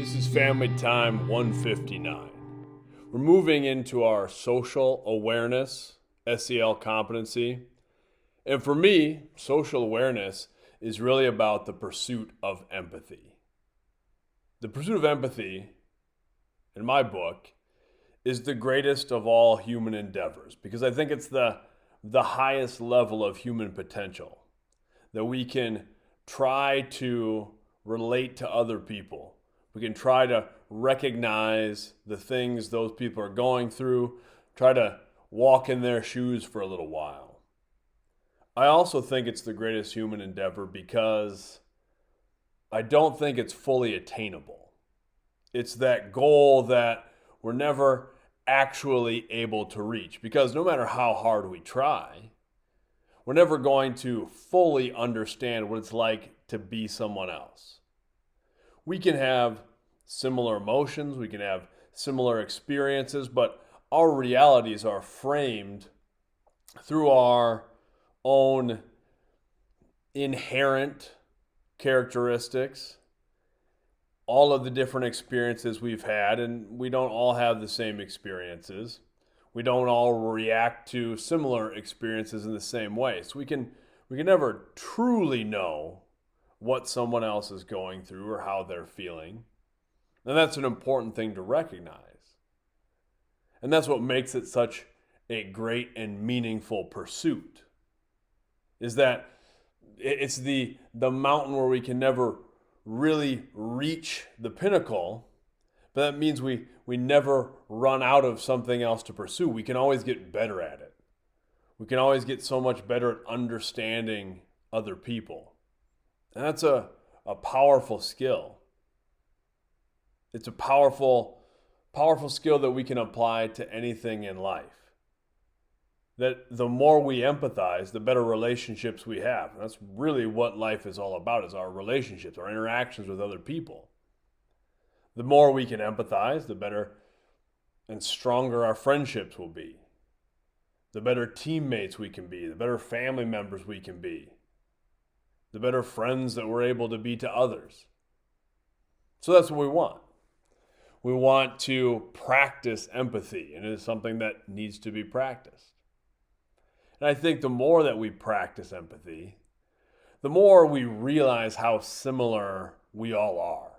This is Family Time 159. We're moving into our social awareness, SEL competency. And for me, social awareness is really about the pursuit of empathy. The pursuit of empathy, in my book, is the greatest of all human endeavors because I think it's the highest level of human potential that we can try to relate to other people. We can try to recognize the things those people are going through, try to walk in their shoes for a little while. I also think it's the greatest human endeavor because I don't think it's fully attainable. It's that goal that we're never actually able to reach because no matter how hard we try, we're never going to fully understand what it's like to be someone else. We can have similar emotions, we can have similar experiences, but our realities are framed through our own inherent characteristics, all of the different experiences we've had, and we don't all have the same experiences. We don't all react to similar experiences in the same way. So we can never truly know what someone else is going through or how they're feeling. And that's an important thing to recognize. And that's what makes it such a great and meaningful pursuit. Is that it's the mountain where we can never really reach the pinnacle, but that means we never run out of something else to pursue. We can always get better at it. We can always get so much better at understanding other people. And that's a powerful skill. It's a powerful skill that we can apply to anything in life. That the more we empathize, the better relationships we have. And that's really what life is all about, is our relationships, our interactions with other people. The more we can empathize, the better and stronger our friendships will be. The better teammates we can be, the better family members we can be, the better friends that we're able to be to others. So that's what we want. We want to practice empathy, and it is something that needs to be practiced. And I think the more that we practice empathy, the more we realize how similar we all are.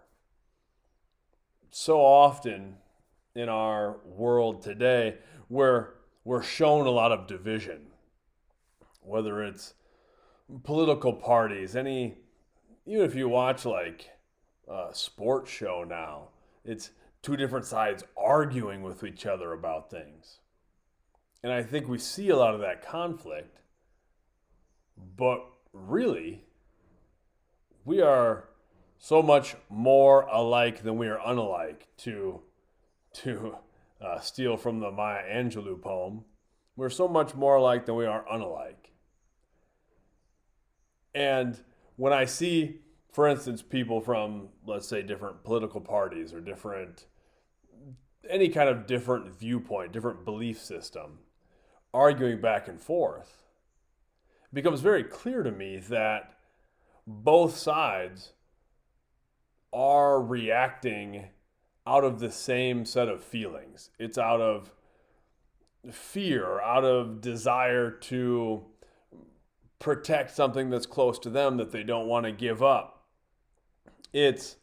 So often in our world today, we're shown a lot of division, whether it's political parties, even if you watch like a sports show now, it's two different sides arguing with each other about things. And I think we see a lot of that conflict, but really, we are so much more alike than we are unalike, to steal from the Maya Angelou poem. We're so much more alike than we are unalike. And when I see, for instance, people from, let's say, different political parties or any kind of different viewpoint, different belief system, arguing back and forth, it becomes very clear to me that both sides are reacting out of the same set of feelings. It's out of fear, out of desire to protect something that's close to them that they don't want to give up. It's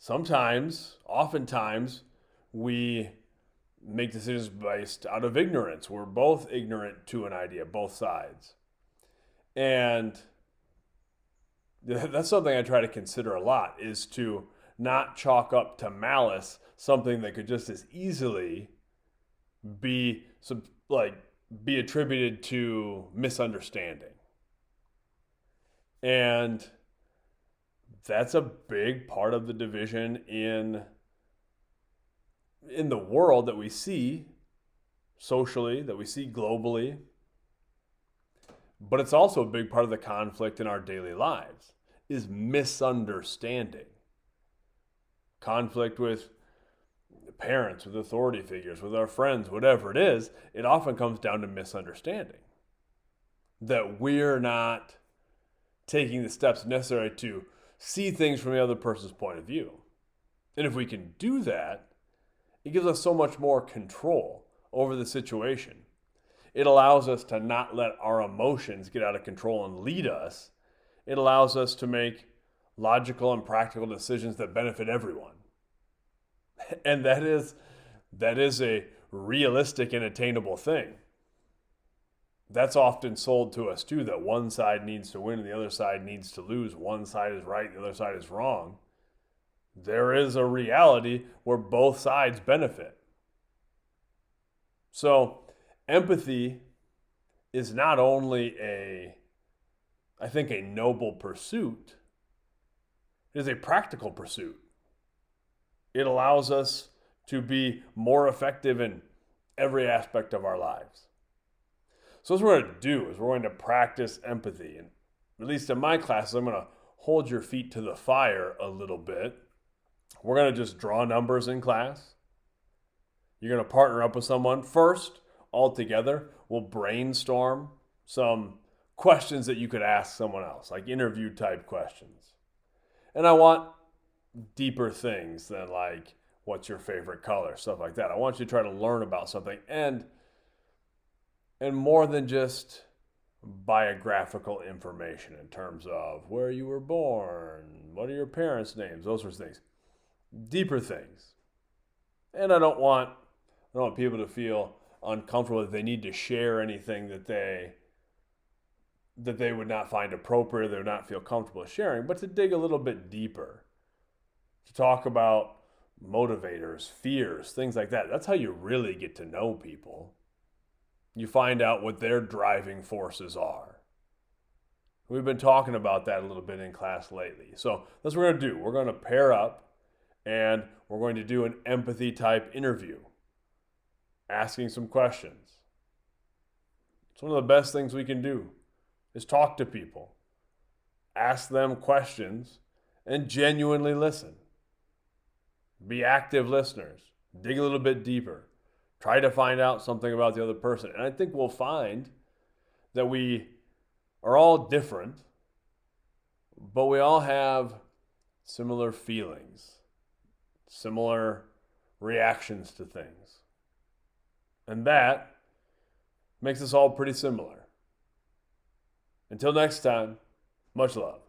oftentimes, we make decisions based out of ignorance. We're both ignorant to an idea, both sides. And that's something I try to consider a lot, is to not chalk up to malice something that could just as easily be attributed to misunderstanding. And that's a big part of the division in the world that we see socially, that we see globally. But it's also a big part of the conflict in our daily lives, is misunderstanding. Conflict with parents, with authority figures, with our friends, whatever it is, it often comes down to misunderstanding. That we're not taking the steps necessary to see things from the other person's point of view. And if we can do that, it gives us so much more control over the situation. It allows us to not let our emotions get out of control and lead us. It allows us to make logical and practical decisions that benefit everyone. And that is a realistic and attainable thing. That's often sold to us too, that one side needs to win and the other side needs to lose. One side is right, the other side is wrong. There is a reality where both sides benefit. So, empathy is not only I think, a noble pursuit, it is a practical pursuit. It allows us to be more effective in every aspect of our lives. So what we're going to do is we're going to practice empathy. And at least in my classes, I'm going to hold your feet to the fire a little bit. We're going to just draw numbers in class. You're going to partner up with someone. First, all together, we'll brainstorm some questions that you could ask someone else, like interview type questions. And I want deeper things than like, what's your favorite color, stuff like that. I want you to try to learn about something and more than just biographical information in terms of where you were born, what are your parents' names, those sorts of things. Deeper things. And I don't want people to feel uncomfortable that they need to share anything that they would not find appropriate, they would not feel comfortable sharing, but to dig a little bit deeper, to talk about motivators, fears, things like that. That's how you really get to know people. You find out what their driving forces are. We've been talking about that a little bit in class lately. So that's what we're going to do. We're going to pair up and we're going to do an empathy type interview, asking some questions. It's one of the best things we can do is talk to people, ask them questions, and genuinely listen. Be active listeners. Dig a little bit deeper. Try to find out something about the other person. And I think we'll find that we are all different, but we all have similar feelings, similar reactions to things. And that makes us all pretty similar. Until next time, much love.